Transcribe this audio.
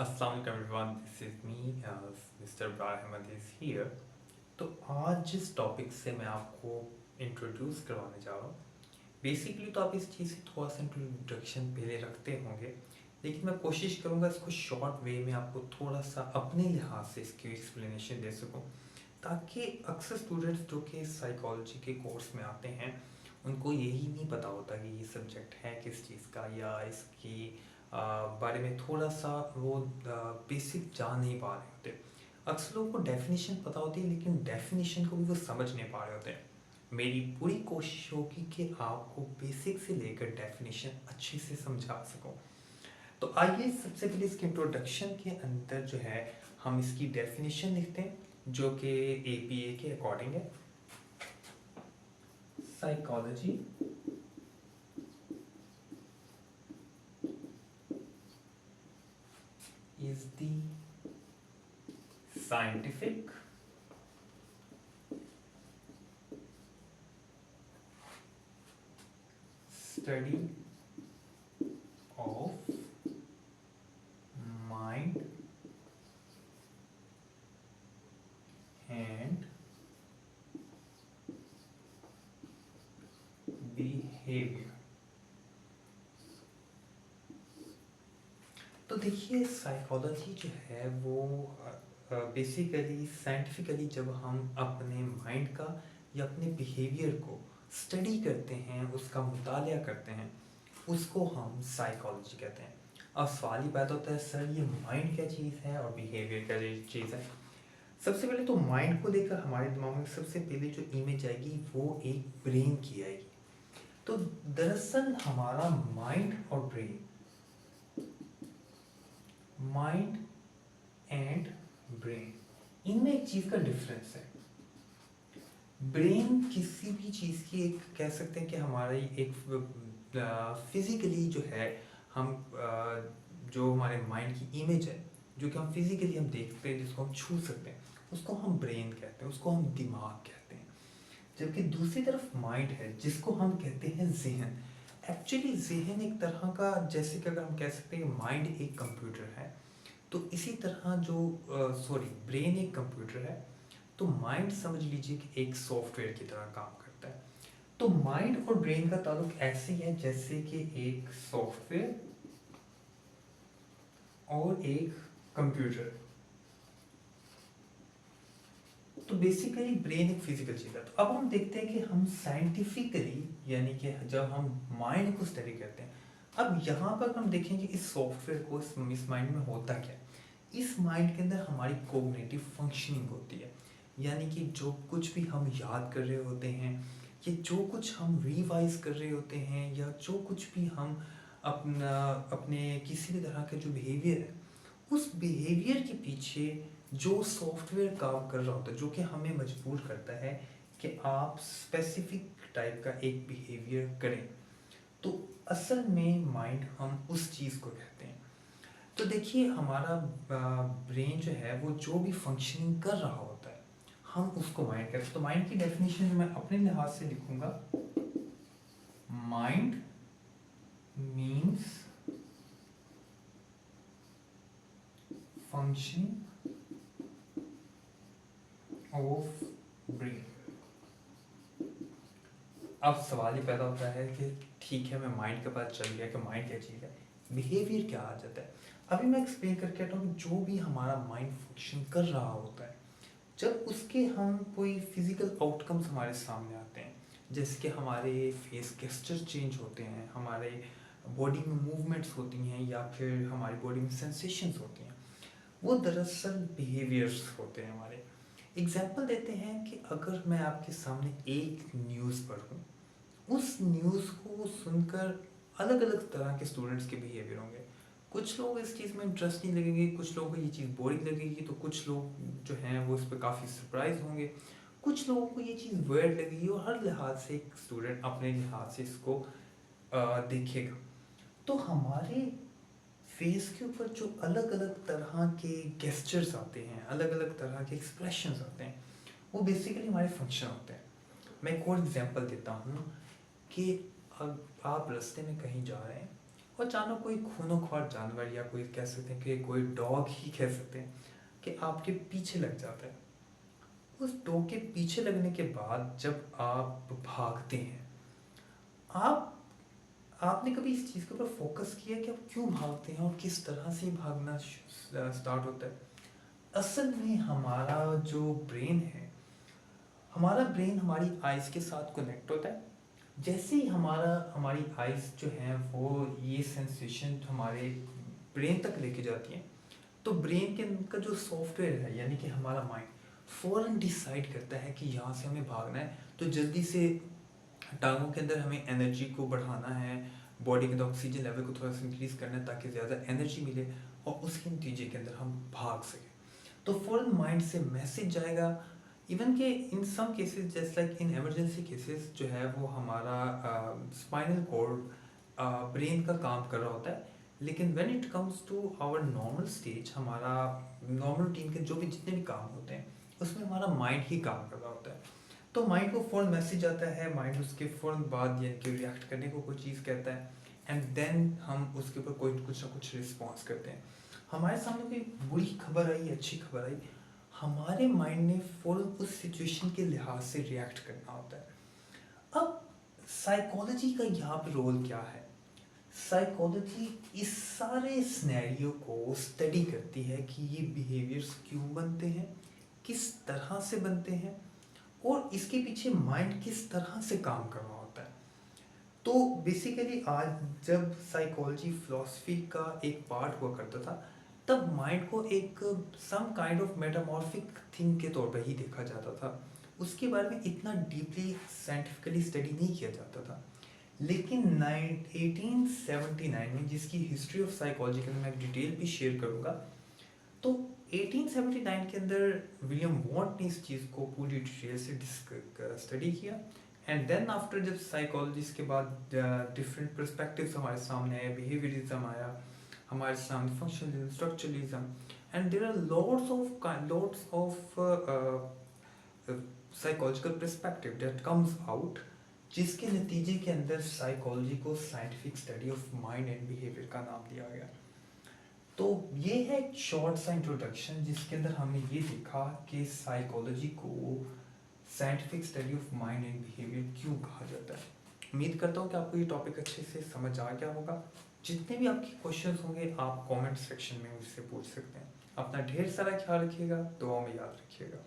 अस्सलाम वालेकुम everyone, this is me mister Ibrar Ahmad is here. तो आज जिस टॉपिक से मैं आपको इंट्रोड्यूस करवाने जा रहा हूँ, बेसिकली तो आप इस चीज़ से थोड़ा सा इंट्रोडक्शन पहले रखते होंगे, लेकिन मैं कोशिश करूँगा इसको शॉर्ट वे में आपको थोड़ा सा अपने लिहाज से इसकी एक्सप्लेनेशन दे सकूँ, ताकि अक्सर स्टूडेंट्स जो कि साइकोलॉजी के कोर्स में आते हैं उनको यही नहीं पता होता कि ये सब्जेक्ट है किस चीज़ का, या इसकी बारे में थोड़ा सा वो बेसिक जान नहीं पा रहे होते। अक्सर लोगों को डेफिनेशन पता होती है, लेकिन डेफिनेशन को भी वो समझ नहीं पा रहे होते हैं। मेरी पूरी कोशिश होगी कि आपको बेसिक से लेकर डेफिनेशन अच्छे से समझा सकूं। तो आइए सबसे पहले इसके इंट्रोडक्शन के अंदर जो है हम इसकी डेफिनेशन लिखते हैं, जो कि एपीए के अकॉर्डिंग है। Psychology is the scientific study of mind and behavior। तो देखिए, साइकोलॉजी जो है वो बेसिकली साइंटिफिकली जब हम अपने माइंड का या अपने बिहेवियर को स्टडी करते हैं, उसका मुतालिया करते हैं, उसको हम साइकोलॉजी कहते हैं। अब सवाल ही पैदा होता है, सर ये माइंड क्या चीज़ है और बिहेवियर क्या चीज़ है। सबसे पहले तो माइंड को लेकर हमारे दिमाग में सबसे पहले जो इमेज आएगी वो एक ब्रेन की आएगी। तो दरअसल हमारा माइंड और ब्रेन, माइंड एंड ब्रेन, इनमें एक चीज़ का डिफरेंस है। ब्रेन किसी भी चीज़ की एक कह सकते हैं कि हमारी एक फिजिकली जो है हम जो हमारे माइंड की इमेज है, जो कि हम फिजिकली हम देखते हैं, जिसको हम छू सकते हैं, उसको हम ब्रेन कहते हैं, उसको हम दिमाग कहते हैं। जबकि दूसरी तरफ माइंड है, जिसको हम कहते हैं जहन। एक्चुअली जहन एक तरह का, जैसे कि अगर हम कह सकते हैं माइंड एक कंप्यूटर है, तो इसी तरह जो ब्रेन एक कंप्यूटर है, तो माइंड समझ लीजिए कि एक सॉफ्टवेयर की तरह काम करता है। तो माइंड और ब्रेन का ताल्लुक ऐसे ही है जैसे कि एक सॉफ्टवेयर और एक कंप्यूटर। तो बेसिकली ब्रेन एक फिजिकल चीज़ है। तो अब हम देखते हैं कि हम साइंटिफिकली, यानी कि जब हम माइंड को स्टडी करते हैं, अब यहाँ पर हम देखेंगे इस सॉफ्टवेयर को, इस माइंड में होता क्या है। इस माइंड के अंदर हमारी कोग्निटिव फंक्शनिंग होती है, यानी कि जो कुछ भी हम याद कर रहे होते हैं, या जो कुछ हम रिवाइज कर रहे होते हैं, या जो कुछ भी हम अपना अपने किसी भी तरह का जो बिहेवियर है, उस बिहेवियर के पीछे जो सॉफ्टवेयर काम कर रहा होता है, जो कि हमें मजबूर करता है कि आप स्पेसिफिक टाइप का एक बिहेवियर करें, तो असल में माइंड हम उस चीज़ को कहते हैं। तो देखिए, हमारा ब्रेन जो है वो जो भी फंक्शनिंग कर रहा होता है, हम उसको माइंड कहते हैं। तो माइंड की डेफिनेशन मैं अपने लिहाज से लिखूंगा, mind means functioning of brain. अब सवाल ही पैदा होता है कि ठीक है, मैं माइंड के पास चल गया कि माइंड क्या चीज़ है, बिहेवियर क्या आ जाता है। अभी मैं एक्सप्लेन करके हटा हूँ, जो भी हमारा माइंड फंक्शन कर रहा होता है, जब उसके हम कोई फिजिकल आउटकम्स हमारे सामने आते हैं, जैसे कि हमारे फेस गेस्चर चेंज होते हैं, हमारे बॉडी में मूवमेंट्स होती हैं, या फिर हमारी बॉडी में सेंसेशंस होती हैं, वो दरअसल बिहेवियर्स होते हैं हमारे। एग्जाम्पल देते हैं कि अगर मैं आपके सामने एक न्यूज़ पढ़ूँ, उस न्यूज़ को सुनकर अलग अलग तरह के स्टूडेंट्स के बिहेवियर होंगे। कुछ लोग इस चीज़ में इंटरेस्ट नहीं लगेंगे, कुछ लोगों को ये चीज़ बोरिंग लगेगी, तो कुछ लोग जो हैं वो इस पर काफ़ी सरप्राइज होंगे, कुछ लोगों को ये चीज़ वर्ड लगेगी, और हर लिहाज से एक स्टूडेंट अपने लिहाज से इसको देखेगा। तो हमारे फेस के ऊपर जो अलग अलग तरह के गेस्चर्स आते हैं, अलग अलग तरह के एक्सप्रेशंस आते हैं, वो बेसिकली हमारे फंक्शन होते हैं। मैं एक और एग्जांपल देता हूँ कि अब आप रास्ते में कहीं जा रहे हैं, और जानो कोई खूनोख्वार जानवर या कोई कह सकते हैं कि कोई डॉग ही कह सकते हैं कि आपके पीछे लग जाता है। उस डॉग के पीछे लगने के बाद जब आप भागते हैं, आप आपने कभी इस चीज़ के ऊपर फोकस किया कि आप क्यों भागते हैं और किस तरह से भागना स्टार्ट होता है? असल में हमारा जो ब्रेन है, हमारा ब्रेन हमारी आइज़ के साथ कनेक्ट होता है। जैसे ही हमारी आइज़ जो हैं वो ये सेंसेशन हमारे ब्रेन तक लेके जाती हैं, तो ब्रेन के का जो सॉफ्टवेयर है यानी कि हमारा माइंड फ़ौरन डिसाइड करता है कि यहाँ से हमें भागना है, तो जल्दी से टांगों के अंदर हमें एनर्जी को बढ़ाना है, बॉडी के अंदर ऑक्सीजन लेवल को थोड़ा सा इंक्रीज करना है ताकि ज़्यादा एनर्जी मिले और उसके नतीजे के अंदर हम भाग सकें। तो फ़ौरन माइंड से मैसेज जाएगा। इवन के in some cases just like in emergency cases जो है वो हमारा स्पाइनल कॉर्ड ब्रेन का काम कर रहा होता है, लेकिन when it comes to our normal stage, हमारा नॉर्मल रूटीन के जो भी जितने भी काम होते हैं उसमें हमारा माइंड ही काम कर रहा होता है। तो माइंड को फ़ौरन मैसेज आता है, माइंड उसके फ़ौरन बाद यानी कि रिएक्ट करने को कोई चीज़ कहता है, एंड देन हम उसके ऊपर कोई कुछ ना कुछ रिस्पॉन्स करते हैं। हमारे सामने कोई बुरी खबर आई, अच्छी खबर आई, हमारे माइंड ने फ़ौरन उस सिचुएशन के लिहाज से रिएक्ट करना होता है। अब साइकोलॉजी का यहाँ पे रोल क्या है? साइकोलॉजी इस सारे सिनेरियो को स्टडी करती है कि ये बिहेवियर्स क्यों बनते हैं, किस तरह से बनते हैं और इसके पीछे माइंड किस तरह से काम कर रहा होता है। तो बेसिकली आज जब साइकोलॉजी फिलॉसफी का एक पार्ट हुआ करता था, तब माइंड को एक some kind of metamorphic thing के तौर पर ही देखा जाता था। उसके बारे में इतना डीपली साइंटिफिकली स्टडी नहीं किया जाता था। लेकिन 1879 में, जिसकी हिस्ट्री ऑफ साइकोलॉजी के अंदर मैं डिटेल भी शेयर करूँगा, तो 1879 के अंदर विलियम वॉन्ट ने इस चीज़ को पूरी डिटेल से स्टडी किया। एंड देन आफ्टर जब साइकोलॉजिस्ट के बाद डिफरेंट पर्सपेक्टिव्स हमारे सामने आए, बिहेवियरिज्म आया हमारे सामने, functionalism, structuralism, and there are lots of psychological perspective that comes out, जिसके नतीजे के अंदर साइकोलॉजी को scientific study of mind and behaviour का नाम दिया गया। तो ये है एक शॉर्ट सा इंट्रोडक्शन जिसके अंदर हमने ये देखा कि साइकोलॉजी को scientific study of mind and behaviour क्यों कहा जाता है। उम्मीद करता हूँ कि आपको ये टॉपिक अच्छे से समझ आ गया होगा। जितने भी आपके क्वेश्चंस होंगे आप कमेंट सेक्शन में मुझसे पूछ सकते हैं। अपना ढेर सारा ख्याल रखिएगा, दुआओं में याद रखिएगा।